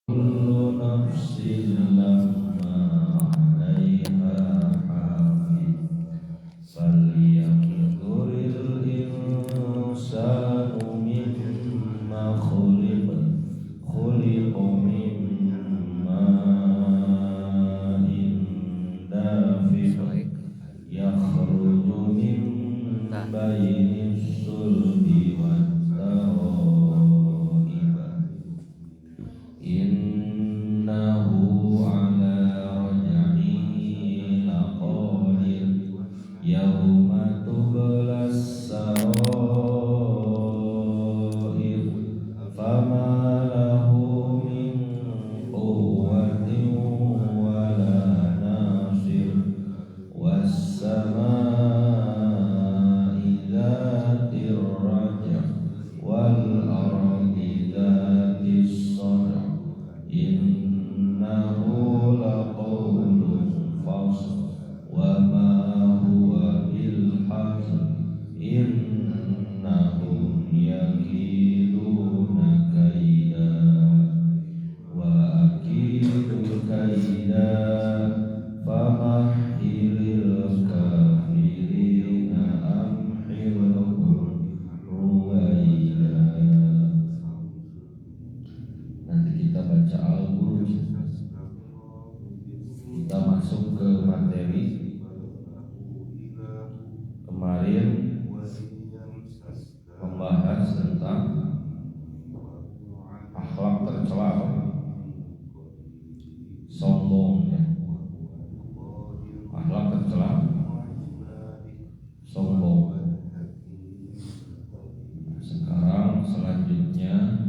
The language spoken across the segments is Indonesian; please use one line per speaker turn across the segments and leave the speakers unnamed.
كل نفس لما عليها حافظ فلينظر الإنسان مما خلق من ماء دافق يخرج من بين الصلب والترائب إنه على رجعه لقادر يوم تبلى السرائر فما له من قوة ولا ناصر والسماء ذات الرجع والأرض ذات الصدع إنه لقول فصل وما هو بالحزن إنهم يكيدون كيدا وأكيد كيدا فمهل الكافرين أمهلهم رويدا. Nanti kita baca Al-Buruj, kita masuk ke materi. Kemarin membahas tentang akhlak tercela, sombong ya. Akhlak tercela, sombong. Sekarang selanjutnya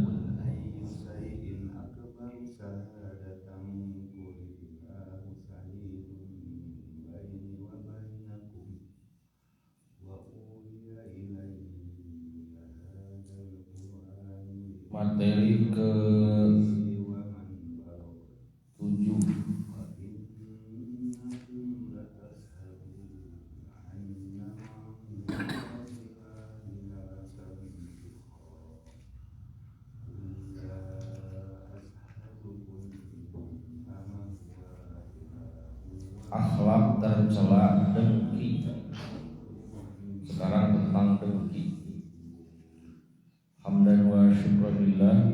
materi ke 7. Akhlak tercela dengki. Sekarang tentang dengki. Hamdan wa syukranillah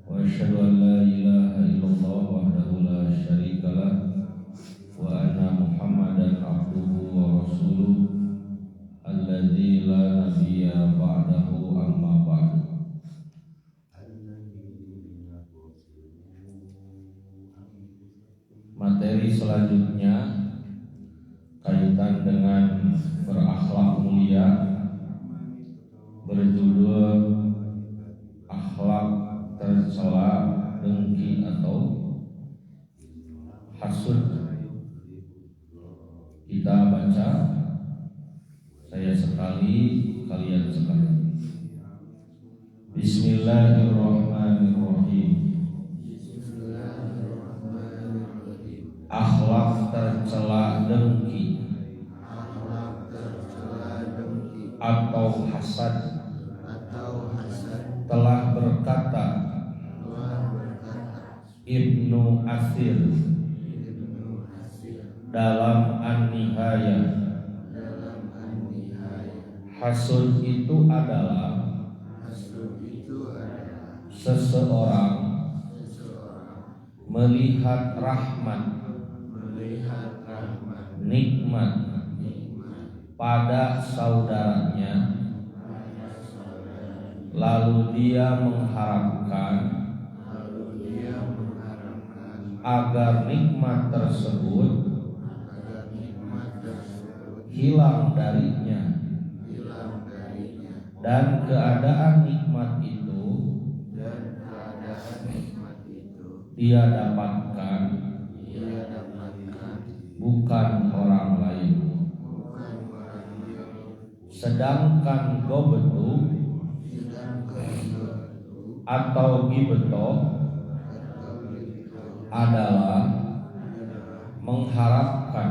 wa asyhadu an la ilaha illallah wahdahu la syarikalah wa anna Muhammadan abduhu wa rasuluh alladzi la nabiyya ba'dahu amma ba'du. Materi selanjutnya kaitan dengan berakhlak mulia, berjudul akhlak tercela dengki atau hasud. Kita baca, saya sekali, kalian sekali. Bismillahirrahmanirrahim. Akhlak tercela dengki atau hasad telah berkata Ibnu Athir dalam An-Nihayah, hasud itu adalah seseorang melihat rahmat, nikmat pada saudaranya, lalu dia mengharapkan agar nikmat tersebut hilang darinya, dan keadaan nikmat itu dia dapatkan bukan orang lain. Sedangkan gobetu atau gibeto adalah mengharapkan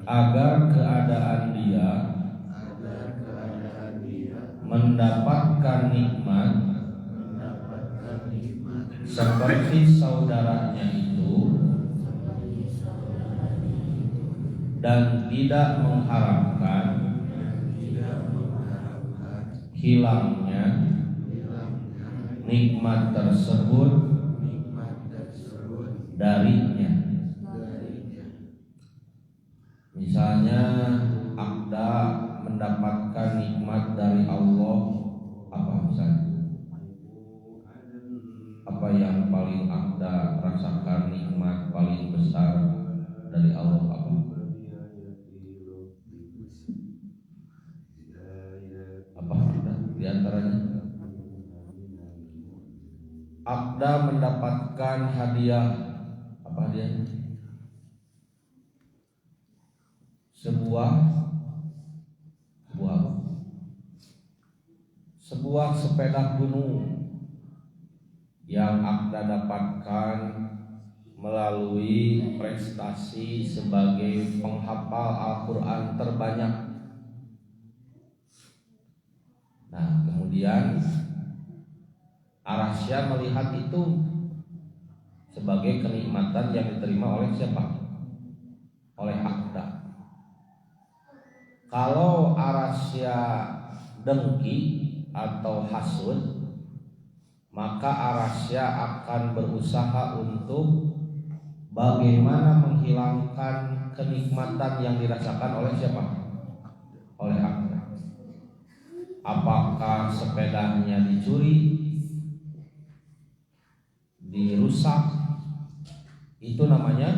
agar keadaan dia mendapatkan nikmat seperti saudaranya itu dan tidak mengharapkan hilangnya nikmat tersebut darinya. Misalnya Anda mendapatkan nikmat dari Allah, apa misalnya? Apa yang paling Anda rasakan nikmat paling besar dari Allah apa? Apa Anda di antaranya? Anda mendapatkan hadiah, apa hadiahnya? Sebuah sepeda gunung yang Anda dapatkan melalui prestasi sebagai penghafal Al-Quran terbanyak. Nah, kemudian Arasya melihat itu sebagai kenikmatan yang diterima oleh siapa? Oleh Anda. Kalau Arasya dengki atau hasud, maka Arasya akan berusaha untuk bagaimana menghilangkan kenikmatan yang dirasakan oleh siapa? Oleh Anda. Apakah sepedanya dicuri, dirusak, itu namanya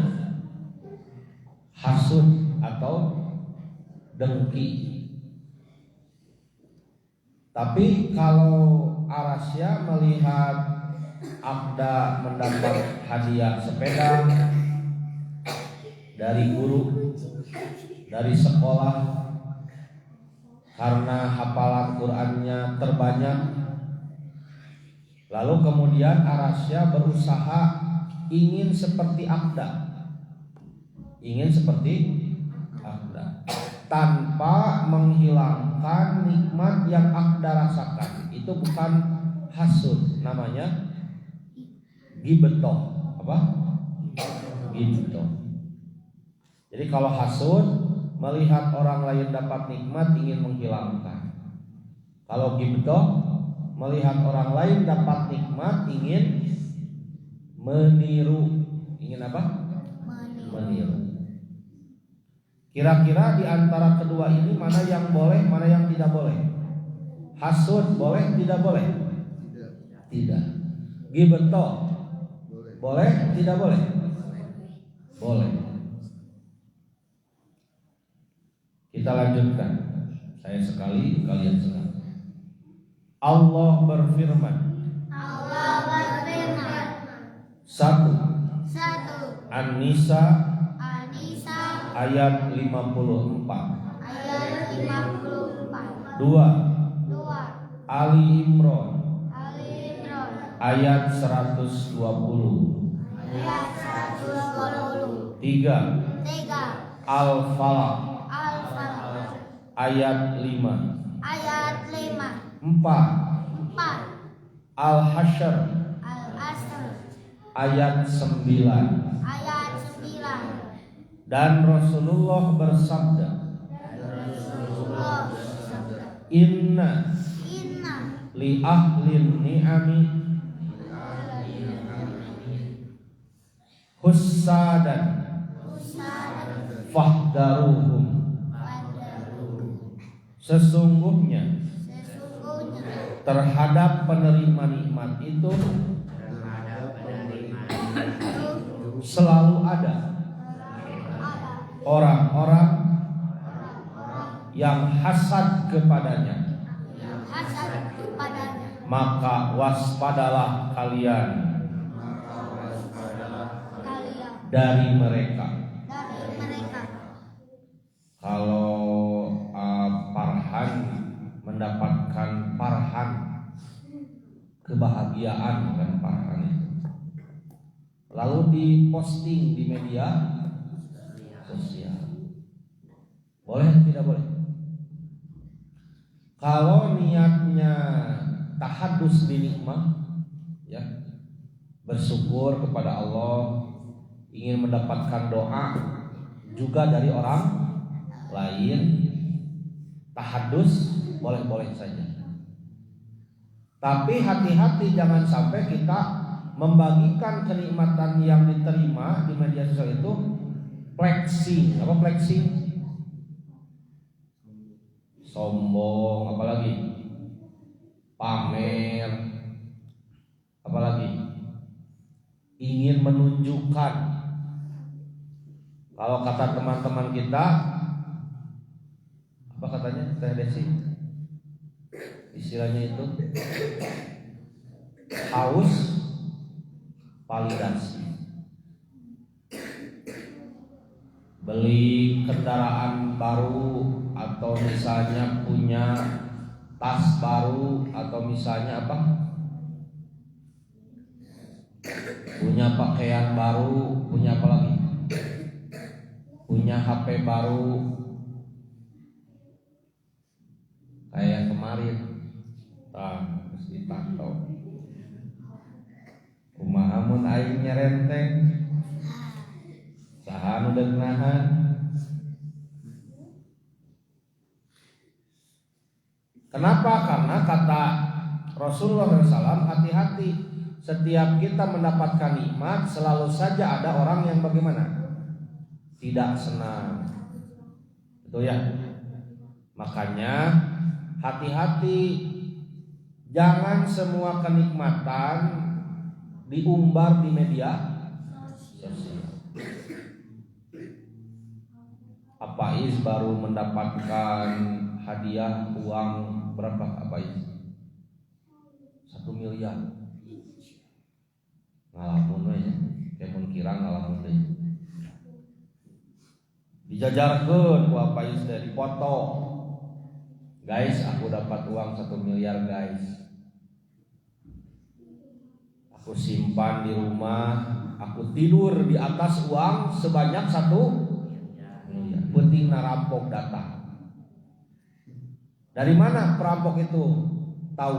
hasud atau dengki. Tapi kalau Arasya melihat Anda mendapat hadiah sepeda dari guru, dari sekolah, karena hafalan Qur'annya terbanyak, lalu kemudian Arasya berusaha ingin seperti Anda, tanpa menghilangkan nikmat yang Anda rasakan. Itu bukan hasud, namanya gibetoh. Apa? Gibetoh. Jadi kalau hasud, melihat orang lain dapat nikmat ingin menghilangkan. Kalau gibetoh, melihat orang lain dapat nikmat ingin meniru. Ingin apa? Meniru. Kira-kira di antara kedua ini mana yang boleh, mana yang tidak boleh? Hasud boleh, tidak boleh? Tidak. Gibetoh boleh, tidak boleh? Boleh. Kita lanjutkan. Saya sekali, kalian sekali. Allah berfirman. Satu. An-Nisa ayat 54. Dua. Ali Imran ayat 120. Tiga. Al-Falaq ayat 5. Empat. Al-Hasyr ayat 9. Dan Rasulullah bersabda, Inna li ahlin ni'ami hussadan fahdaruhum. Sesungguhnya terhadap penerima nikmat itu selalu ada orang-orang yang hasad kepadanya. Maka waspadalah kalian dari mereka. Kalau Farhan mendapatkan Farhan, kebahagiaan kan Farhan itu, lalu diposting di media sosial, boleh tidak boleh? Kalau niatnya tahadus bi nikmah, ya, bersyukur kepada Allah, ingin mendapatkan doa juga dari orang lain, tahadus boleh-boleh saja. Tapi hati-hati jangan sampai kita membagikan kenikmatan yang diterima di media sosial itu flexing. Apa flexing? Sombong, apalagi pamer, apalagi ingin menunjukkan. Kalau kata teman-teman kita, apa katanya Teh Desi? Istilahnya itu haus validasi. Beli kendaraan baru atau misalnya punya tas baru atau misalnya apa? Punya pakaian baru, punya apa lagi? Punya HP baru. Kayak kemarin harus dipantau. Kumaha mun aing nyerenteng saha nu deunahan. Kenapa? Karena kata Rasulullah SAW, hati-hati, setiap kita mendapatkan nikmat selalu saja ada orang yang bagaimana? Tidak senang. Betul ya? Makanya hati-hati, jangan semua kenikmatan diumbar di media sosial. Apa Is baru mendapatkan hadiah uang berapa? Apa Is? 1 miliar. Ngalamun we ya, kemun kirang ngalamun deui. Dijajarkeun ku Apa Is teh dipoto. Guys, aku dapat uang 1 miliar guys. Aku simpan di rumah, aku tidur di atas uang sebanyak 1 miliar. Penting narampok datang. Dari mana perampok itu tahu?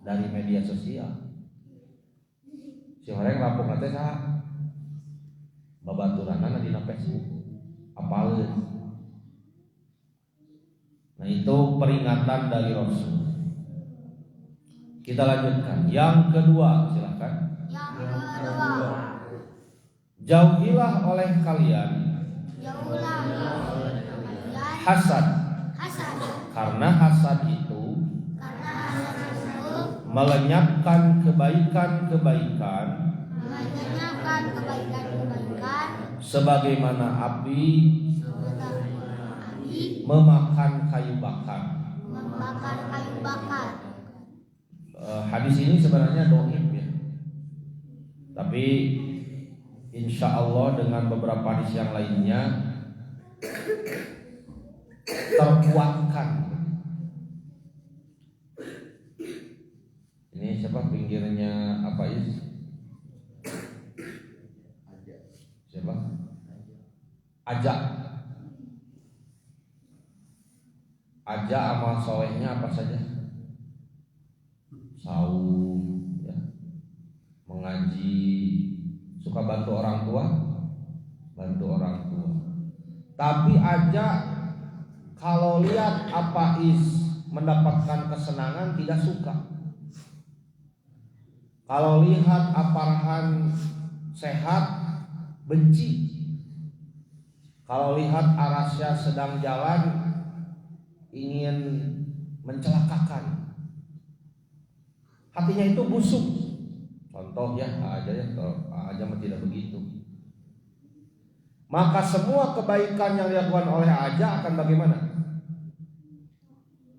Dari media sosial. Si orang rampok nanti saha? Babaturanana dina Facebook. Apaleun. Nah itu peringatan dari Rasul. Kita lanjutkan. Yang kedua, silakan.
Yang kedua,
Jauhilah oleh kalian hasad. Karena hasad itu melenyapkan kebaikan-kebaikan sebagaimana api memakan kayu bakar. Hadis ini sebenarnya dhaif ya. Tapi insya Allah dengan beberapa hadis yang lainnya terkuatkan. Ini siapa pinggirnya Apa Is? Siapa? Ajak. Ajak amal solehnya apa saja? Saum, ya. Mengaji, suka bantu orang tua, Tapi ajak kalau lihat Apa Is mendapatkan kesenangan tidak suka. Kalau lihat Aparhan sehat benci. Kalau lihat Arasya sedang jalan ingin mencelakakan. Hatinya itu busuk. Contoh ya, aja mah tidak begitu. Maka semua kebaikan yang dilakukan oleh Aja akan bagaimana?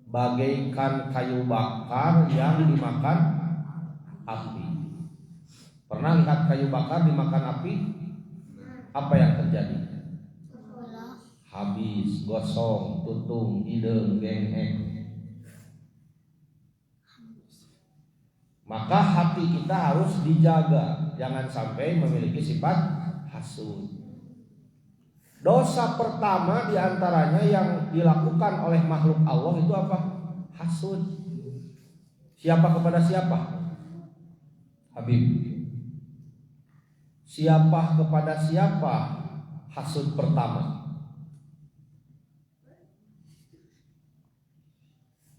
Bagaikan kayu bakar yang dimakan api. Pernah lihat kayu bakar dimakan api? Apa yang terjadi? Habis, gosong, tutung, hidung, gengeng. Maka hati kita harus dijaga, jangan sampai memiliki sifat hasud. Dosa pertama diantaranya yang dilakukan oleh makhluk Allah itu apa? Hasud. Siapa kepada siapa? Habib. Siapa kepada siapa hasud pertama?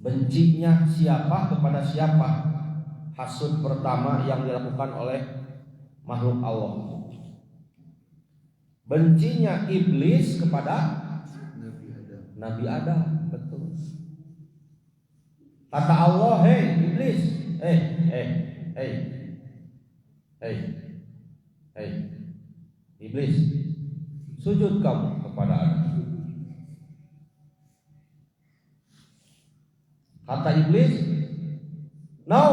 Bencinya siapa kepada siapa hasud pertama yang dilakukan oleh makhluk Allah? Bencinya iblis kepada Nabi Adam, betul. Kata Allah, hei iblis, hei iblis, sujud kamu kepada Adam. Kata iblis, no,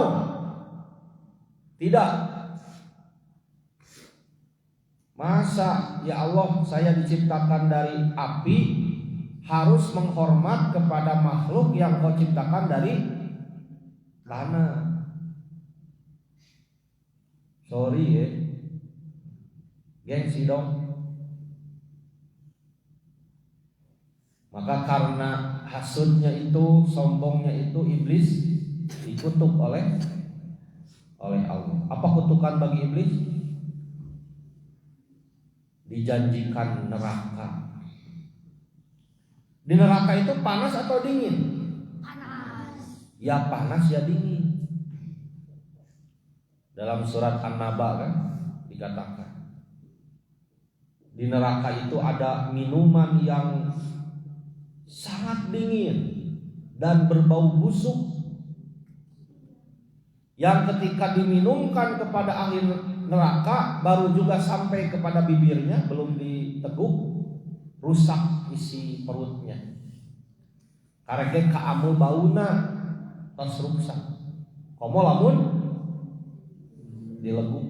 tidak. Masa ya Allah saya diciptakan dari api harus menghormat kepada makhluk yang kau ciptakan dari tanah? Sorry ya, gengsi dong. Maka karena hasudnya itu, sombongnya itu, iblis dikutuk oleh Allah. Apa kutukan bagi iblis? Dijanjikan neraka. Di neraka itu panas atau dingin?
Panas.
Ya panas ya dingin. Dalam surat An-Naba kan dikatakan di neraka itu ada minuman yang sangat dingin dan berbau busuk, yang ketika diminumkan kepada ahli neraka baru juga sampai kepada bibirnya, belum diteguk, rusak isi perutnya. Karena kaamul bauna tos rusak. Komo lamun dileguk.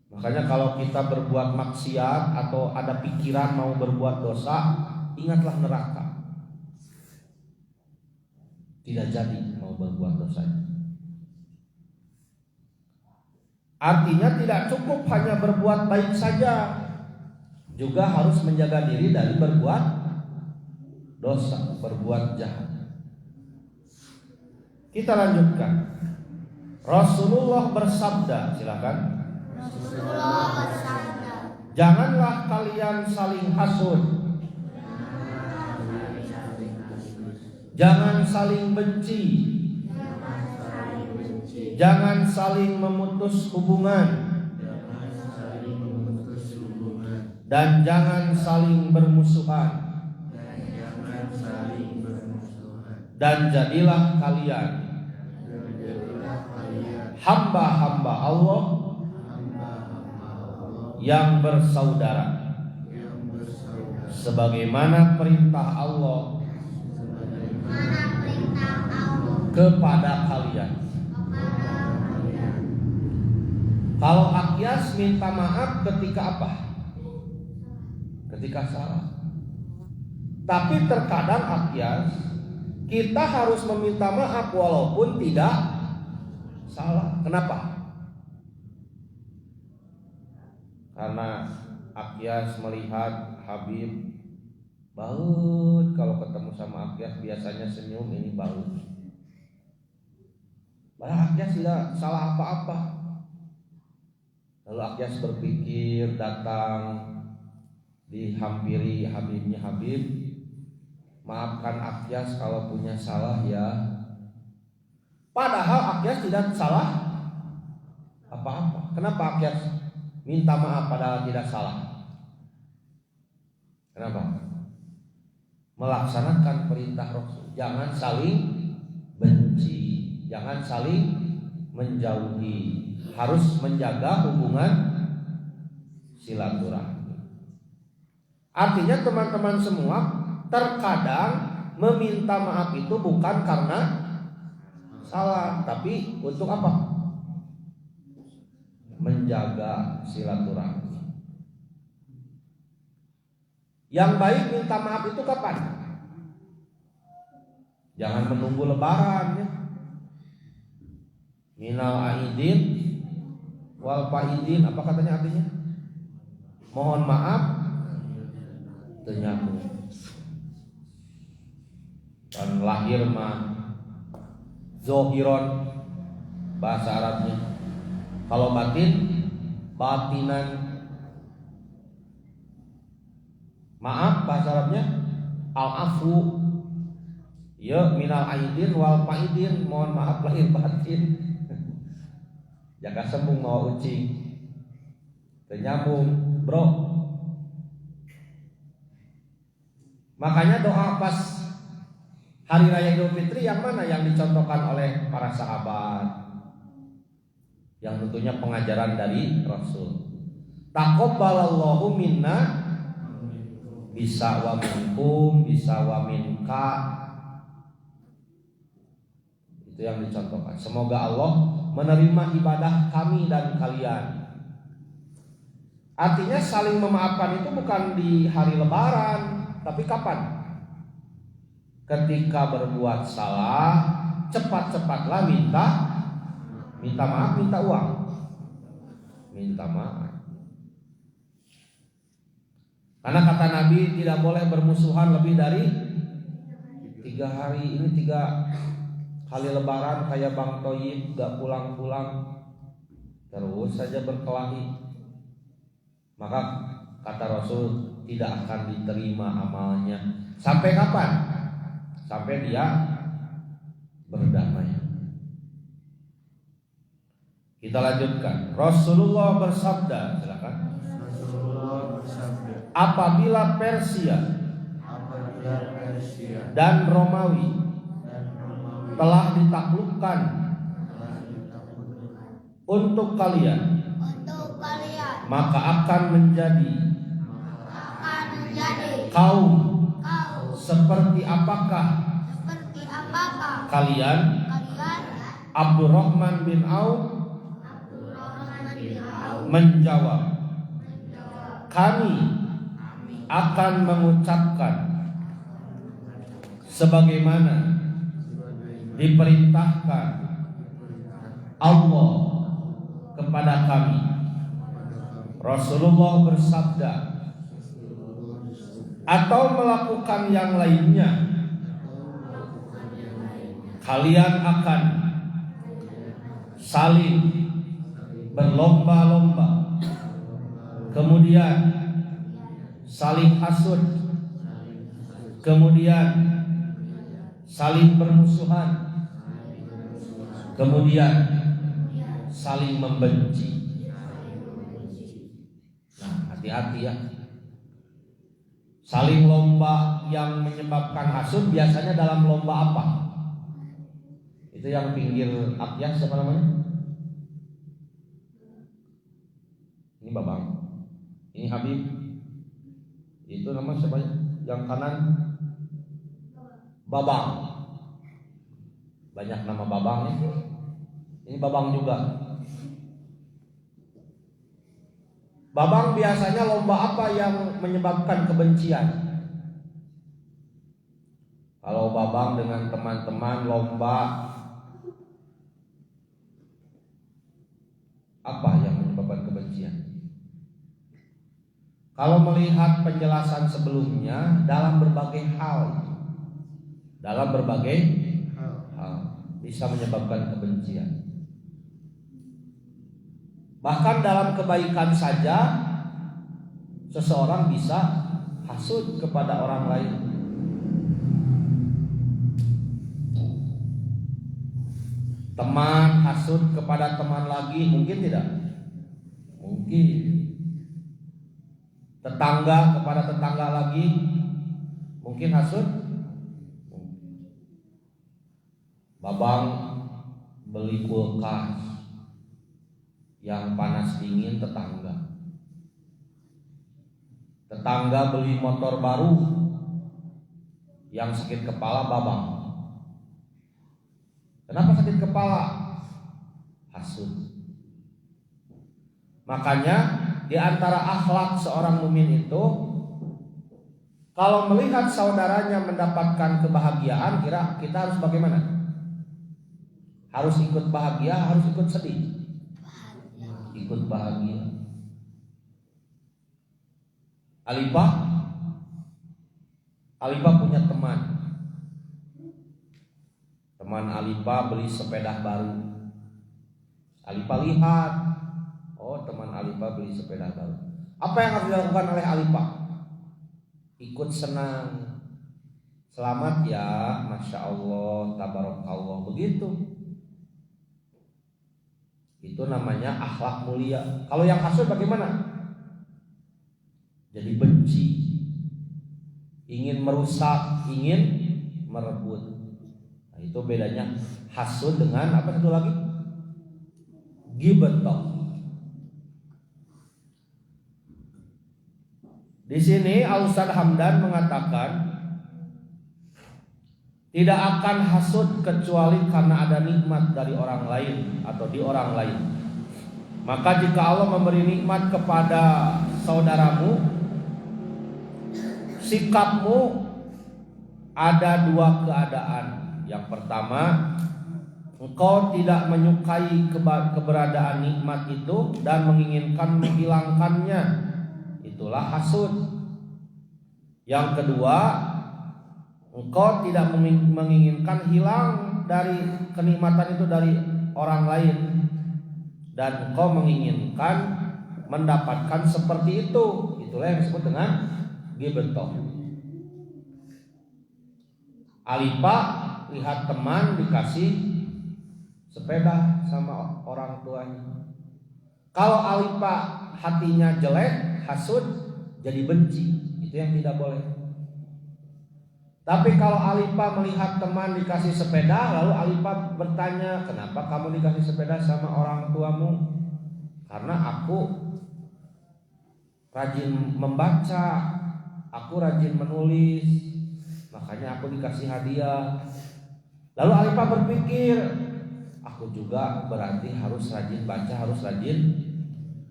Makanya kalau kita berbuat maksiat atau ada pikiran mau berbuat dosa, ingatlah neraka. Tidak jadi mau berbuat dosa. Artinya tidak cukup hanya berbuat baik saja, juga harus menjaga diri dari berbuat dosa, berbuat jahat. Kita lanjutkan. Rasulullah bersabda, silakan.
Rasulullah bersabda,
janganlah kalian saling hasud, jangan saling benci, jangan saling memutus hubungan, dan jangan saling bermusuhan. Dan jadilah kalian hamba-hamba Allah yang bersaudara, sebagaimana perintah Allah kepada kalian. Kalau Akyas minta maaf ketika apa? Ketika salah. Tapi terkadang Akyas kita harus meminta maaf walaupun tidak salah. Kenapa? Karena Akyas melihat Habib baut, kalau ketemu sama Akyas biasanya senyum, ini baut. Padahal Akyas tidak salah apa-apa. Lalu Akyas berpikir, datang dihampiri Habibnya, Habib, maafkan Akyas kalau punya salah ya. Padahal Akyas tidak salah apa-apa. Kenapa Akyas minta maaf padahal tidak salah? Kenapa? Melaksanakan perintah Rasul. Jangan saling benci, jangan saling menjauhi. Harus menjaga hubungan silaturahmi. Artinya teman-teman semua, terkadang meminta maaf itu bukan karena salah, tapi untuk apa? Menjaga silaturahmi. Yang baik minta maaf itu kapan? Jangan menunggu lebaran ya. Minal aidin wal faidin, apa katanya artinya? Mohon maaf ternyambung. Dan lahir mah zohiron bahasa Arabnya. Kalau batin, batinan. Maaf bahasa Arabnya al-afu. Ya minal aidin wal faidin, mohon maaf lahir batin. Jaga sembung mau ucing. Ternyambung, bro. Makanya doa pas Hari Raya Idul Fitri yang mana yang dicontohkan oleh para sahabat? Yang tentunya pengajaran dari Rasul. Taqabbalallahu minna bisa wa minkum bisa wa minka. Itu yang dicontohkan. Semoga Allah menerima ibadah kami dan kalian. Artinya saling memaafkan itu bukan di hari Lebaran, tapi kapan? Ketika berbuat salah, cepat-cepatlah minta maaf, minta uang, minta maaf. Karena kata Nabi tidak boleh bermusuhan lebih dari 3 hari. Ini 3 kali Lebaran kayak Bang Toyib gak pulang-pulang, terus saja berkelahi. Maka kata Rasul tidak akan diterima amalnya. Sampai kapan? Sampai dia berdamai. Kita lanjutkan. Rasulullah bersabda, silakan.
Rasulullah bersabda,
Apabila Persia dan Romawi telah ditaklukkan untuk kalian, maka akan menjadi kaum seperti apakah kalian? Abdurrahman bin Auf menjawab, kami akan mengucapkan sebagaimana diperintahkan Allah kepada kami. Rasulullah bersabda, atau melakukan yang lainnya, kalian akan saling berlomba-lomba, kemudian saling hasud, kemudian saling bermusuhan, kemudian saling membenci. Nah, hati-hati ya. Saling lomba yang menyebabkan hasud biasanya dalam lomba apa? Itu yang pinggir Akyas siapa namanya? Ini Babang, ini Habib. Itu nama siapa? Yang kanan Babang. Banyak nama Babang ya. Ini Babang juga. Babang biasanya lomba apa yang menyebabkan kebencian? Kalau Babang dengan teman-teman lomba apa yang menyebabkan kebencian? Kalau melihat penjelasan sebelumnya dalam berbagai hal bisa menyebabkan kebencian. Bahkan dalam kebaikan saja seseorang bisa hasud kepada orang lain. Teman hasud kepada teman lagi, mungkin tidak? Mungkin. Tetangga kepada tetangga lagi, mungkin hasud. Babang beli kulkas yang panas dingin tetangga. Tetangga beli motor baru yang sakit kepala Babang. Kenapa sakit kepala? Hasud. Makanya di antara akhlak seorang mukmin itu, kalau melihat saudaranya mendapatkan kebahagiaan, kira kita harus bagaimana? Harus ikut bahagia, harus ikut sedih. Ikut bahagia. Alipah punya teman. Teman Alipah beli sepeda baru. Alipa lihat, oh teman Alipa beli sepeda baru. Apa yang harus dilakukan oleh Alipa? Ikut senang. Selamat ya, Masya Allah, Tabarakallah, begitu. Itu namanya akhlak mulia. Kalau yang hasud bagaimana? Jadi benci, ingin merusak, ingin merebut. Nah, itu bedanya hasud dengan apa satu lagi? Ghibah. Di sini Al-Ustaz Hamdan mengatakan tidak akan hasud kecuali karena ada nikmat dari orang lain atau di orang lain. Maka jika Allah memberi nikmat kepada saudaramu, sikapmu ada dua keadaan. Yang pertama, engkau tidak menyukai keberadaan nikmat itu dan menginginkan menghilangkannya. Itulah hasud. Yang kedua, engkau tidak menginginkan hilang dari kenikmatan itu dari orang lain, dan engkau menginginkan mendapatkan seperti itu. Itulah yang disebut dengan ghibah. Alipa lihat teman dikasih sepeda sama orang tuanya. Kalau Alipa hatinya jelek, hasud, jadi benci. Itu yang tidak boleh. Tapi kalau Alipa melihat teman dikasih sepeda, lalu Alipa bertanya, kenapa kamu dikasih sepeda sama orang tuamu? Karena aku rajin membaca, aku rajin menulis, makanya aku dikasih hadiah. Lalu Alipa berpikir, aku juga berarti harus rajin baca, harus rajin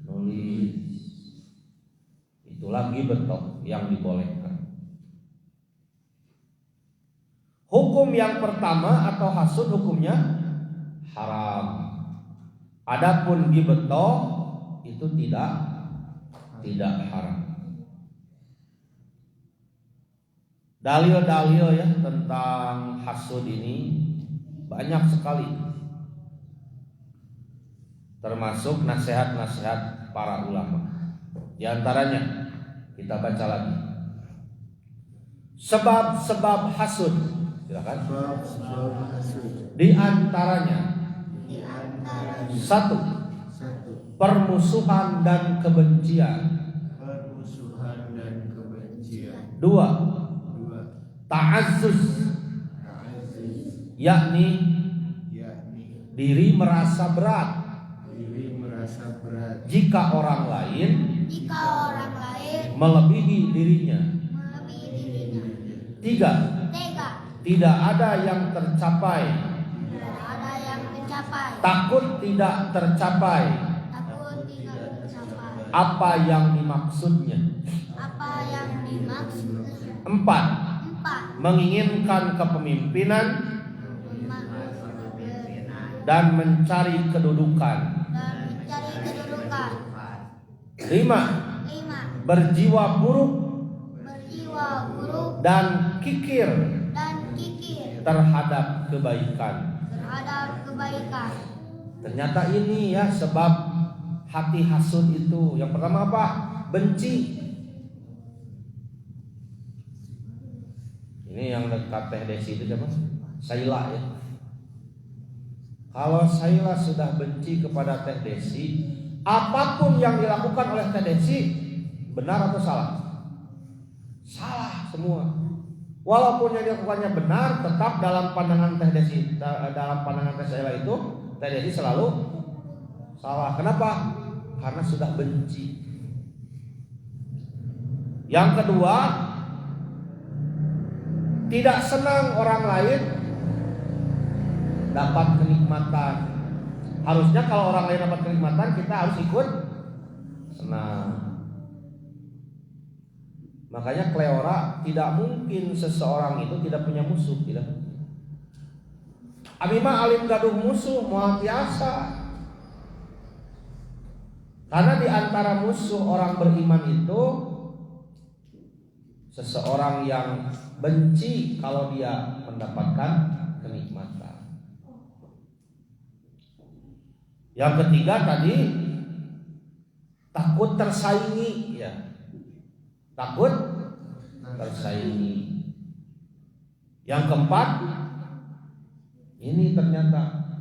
nulis. Itulah ghibah yang dibolehkan. Hukum yang pertama atau hasud hukumnya haram. Adapun ghibah itu tidak haram. Dalil-dalil ya tentang hasud ini banyak sekali. Termasuk nasihat-nasihat para ulama. Di antaranya kita baca lagi. Sebab-sebab hasud. Silakan. Di antaranya satu, permusuhan dan kebencian. Dua, ta'azzus, yakni diri merasa berat jika orang lain melebihi dirinya. Tiga, tidak ada yang tercapai, takut tidak tercapai apa yang dimaksudnya. Empat, menginginkan kepemimpinan dan mencari kedudukan. Lima, berjiwa buruk dan kikir terhadap kebaikan. Ternyata ini ya sebab hati hasud itu. Yang pertama apa? Benci. Ini yang dekat Teh Desi itu siapa? Saila ya. Kalau Saila sudah benci kepada Teh Desi, apapun yang dilakukan oleh Teh Desi benar atau salah? Salah semua. Walaupun yang dilakukannya benar, tetap dalam pandangan Teh Desi, dalam pandangan Teh Saila itu Teh Desi selalu salah. Kenapa? Karena sudah benci. Yang kedua, tidak senang orang lain dapat kenikmatan. Harusnya kalau orang lain dapat kenikmatan, kita harus ikut senang. Makanya Kleora, tidak mungkin seseorang itu tidak punya musuh, tidak. Abi mah alim gaduh musuh moal biasa. Karena di antara musuh orang beriman itu seseorang yang benci kalau dia mendapatkan kenikmatan. Yang ketiga tadi takut tersaingi, ya. Takut tersaingi. Yang keempat, ini ternyata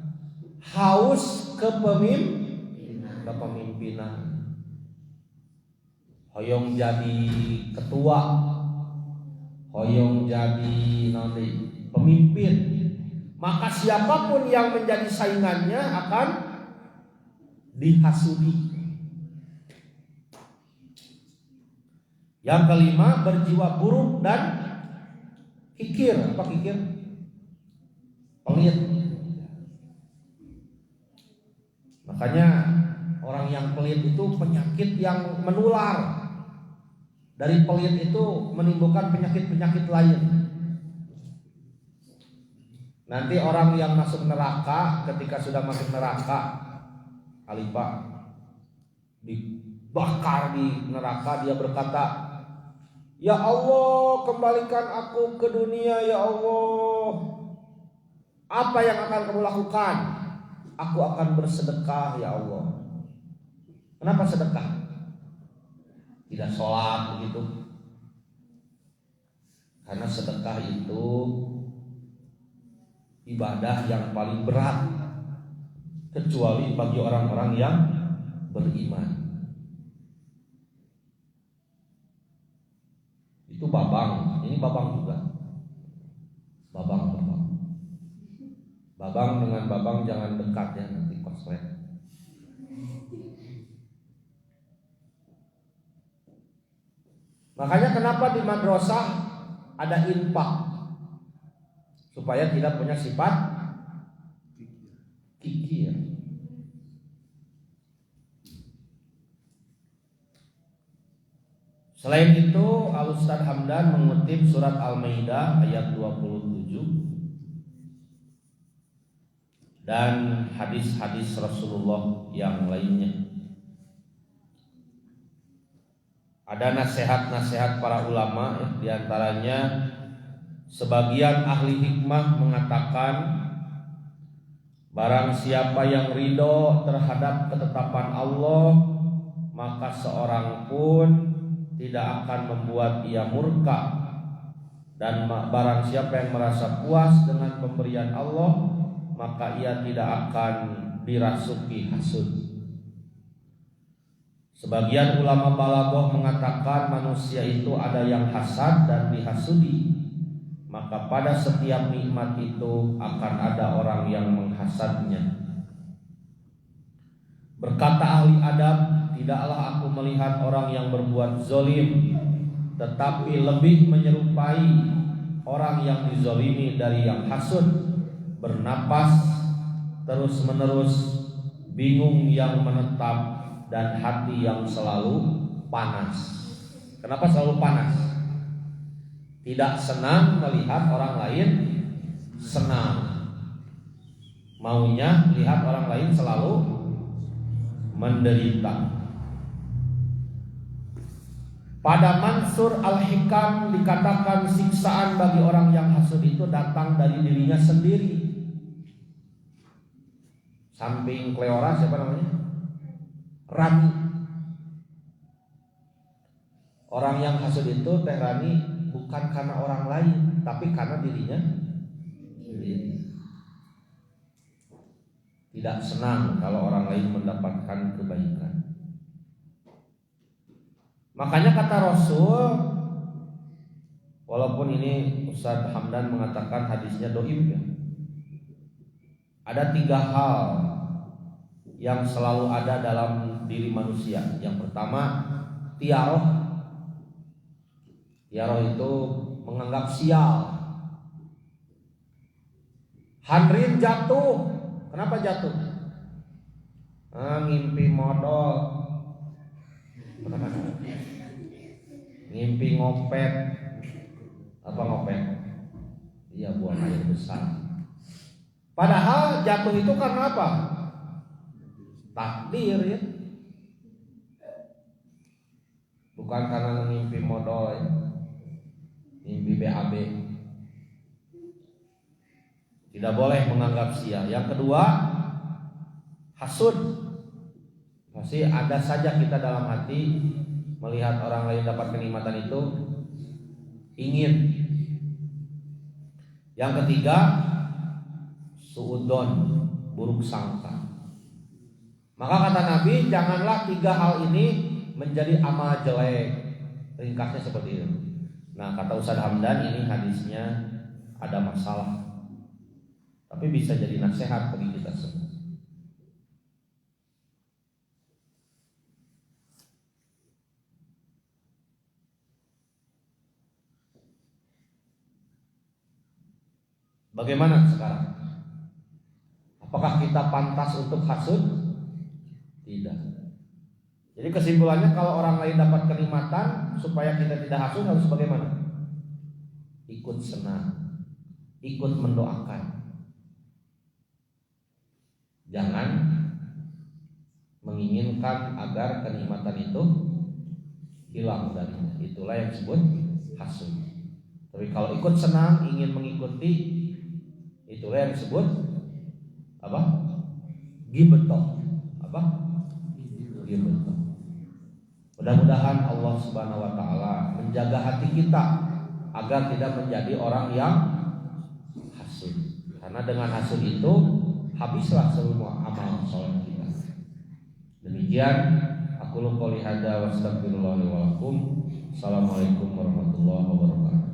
haus kepemimpinan. Hoyong jadi ketua, hoyong jadi pemimpin. Maka siapapun yang menjadi saingannya akan dihasudi. Yang kelima, berjiwa buruk dan kikir. Apa kikir? Pelit. Makanya orang yang pelit itu penyakit yang menular. Dari pelit itu menimbulkan penyakit-penyakit lain. Nanti orang yang masuk neraka, ketika sudah masuk neraka, Alifah dibakar di neraka, dia berkata, "Ya Allah, kembalikan aku ke dunia, ya Allah. Apa yang akan kamu lakukan? Aku akan bersedekah, ya Allah." Kenapa sedekah? Tidak sholat begitu. Karena sedekah itu ibadah yang paling berat, kecuali bagi orang-orang yang beriman. Itu babang, ini babang juga. Babang dengan babang jangan dekat ya, nanti koslet. Makanya kenapa di madrasah ada infak, supaya tidak punya sifat kikir. Selain itu, Al-Ustaz Hamdan mengutip surat Al-Maidah ayat 27 dan hadis-hadis Rasulullah yang lainnya. Ada nasihat-nasihat para ulama, di antaranya sebagian ahli hikmah mengatakan, barang siapa yang ridho terhadap ketetapan Allah, maka seorang pun tidak akan membuat ia murka. Dan barang siapa yang merasa puas dengan pemberian Allah, maka ia tidak akan dirasuki hasud. Sebagian ulama balaghah mengatakan manusia itu ada yang hasad dan dihasudi. Maka pada setiap nikmat itu akan ada orang yang menghasadnya. Berkata ahli adab, tidaklah aku melihat orang yang berbuat zolim, tetapi lebih menyerupai orang yang dizolimi dari yang hasud, bernapas terus menerus, bingung yang menetap, dan hati yang selalu panas. Kenapa selalu panas? Tidak senang melihat orang lain senang, maunya lihat orang lain selalu menderita. Pada Mansur Al-Hikam dikatakan siksaan bagi orang yang hasud itu datang dari dirinya sendiri. Samping Kleora siapa namanya? Rani. Orang yang hasud itu Teh Rani bukan karena orang lain, tapi karena dirinya sendiri. Tidak senang kalau orang lain mendapatkan kebaikan. Makanya kata Rasul, walaupun ini Ustaz Hamdan mengatakan hadisnya dhaif ya, ada 3 hal yang selalu ada dalam diri manusia. Yang pertama, tiaroh. Tiaroh itu menganggap sial. Handrin jatuh. Kenapa jatuh? Ngimpi modal, ngimpi ngopet. Apa ngopet? Iya, buang air besar. Padahal jatuh itu karena apa? Takdir ya. Bukan karena ngimpi modal ya. Ngimpi BAB. Tidak boleh menganggap sia. Yang kedua, Hasud, pasti ada saja kita dalam hati melihat orang lain dapat kenikmatan itu ingin. Yang ketiga, suudon, buruk sangka. Maka kata Nabi, janganlah 3 hal ini menjadi amal jelek. Ringkasnya seperti itu. Nah, kata Ustaz Hamdan, ini hadisnya ada masalah, tapi bisa jadi nasihat bagi kita semua. Bagaimana sekarang? Apakah kita pantas untuk hasud? Tidak. Jadi kesimpulannya, kalau orang lain dapat kenikmatan, supaya kita tidak hasud harus bagaimana? Ikut senang, ikut mendoakan. Jangan menginginkan agar kenikmatan itu hilang darinya. Itulah yang disebut hasud. Tapi kalau ikut senang, ingin mengikuti, itulah yang disebut apa? Ghibatoh. Apa? Ghibatoh. Mudah-mudahan Allah Subhanahu wa taala menjaga hati kita agar tidak menjadi orang yang hasud. Karena dengan hasud itu habislah semua amal soleh kita. Demikian aku qouli hadza wa astaghfirullah li wa lakum. Assalamualaikum warahmatullahi wabarakatuh.